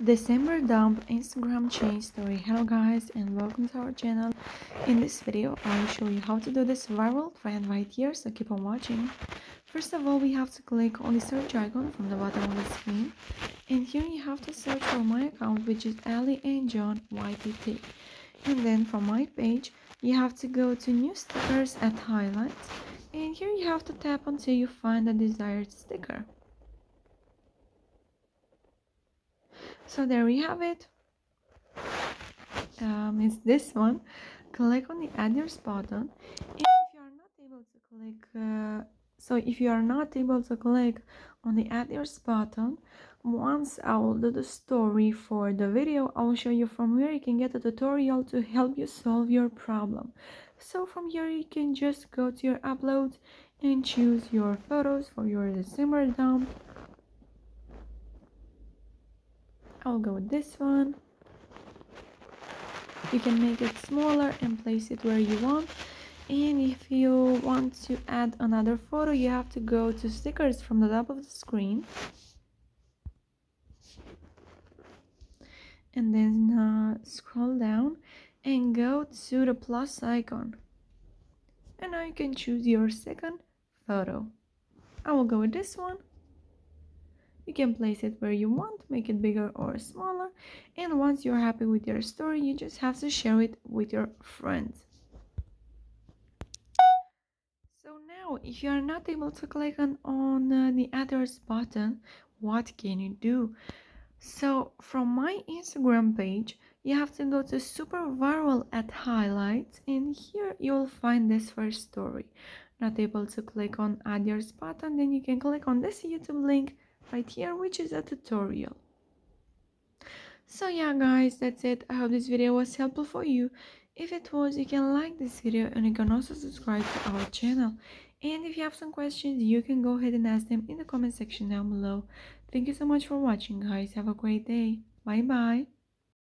December dump Instagram change story. Hello guys and welcome to our channel. In this video I will show you how to do this viral trend right here, so keep on watching. First of all, we have to click on the search icon from the bottom of the screen, and here you have to search for my account, which is Ellie and John YTT. And then from my page you have to go to new stickers at highlights, and here you have to tap until you find the desired sticker. So there we have it. It's this one. Click on the add yours button, and if you are not able to click on the add yours button, once I will do the story for the video, I will show you from where you can get a tutorial to help you solve your problem. So from here you can just go to your uploads and choose your photos for your December dump. I'll go with this one. You can make it smaller and place it where you want. And if you want to add another photo, you have to go to stickers from the top of the screen and then scroll down and go to the plus icon, and now you can choose your second photo. I will go with this one. You can place it where you want, make it bigger or smaller, and once you're happy with your story, you just have to share it with your friends. So now, if you are not able to click on the others button, what can you do? So from my Instagram page, you have to go to super viral at highlights, and here you'll find this first story. Not able to click on others button, then you can click on this YouTube link right here, which is a tutorial. So yeah guys, that's it. I hope this video was helpful for you. If it was, you can like this video and you can also subscribe to our channel. And if you have some questions, you can go ahead and ask them in the comment section down below. Thank you so much for watching guys. Have a great day. Bye bye.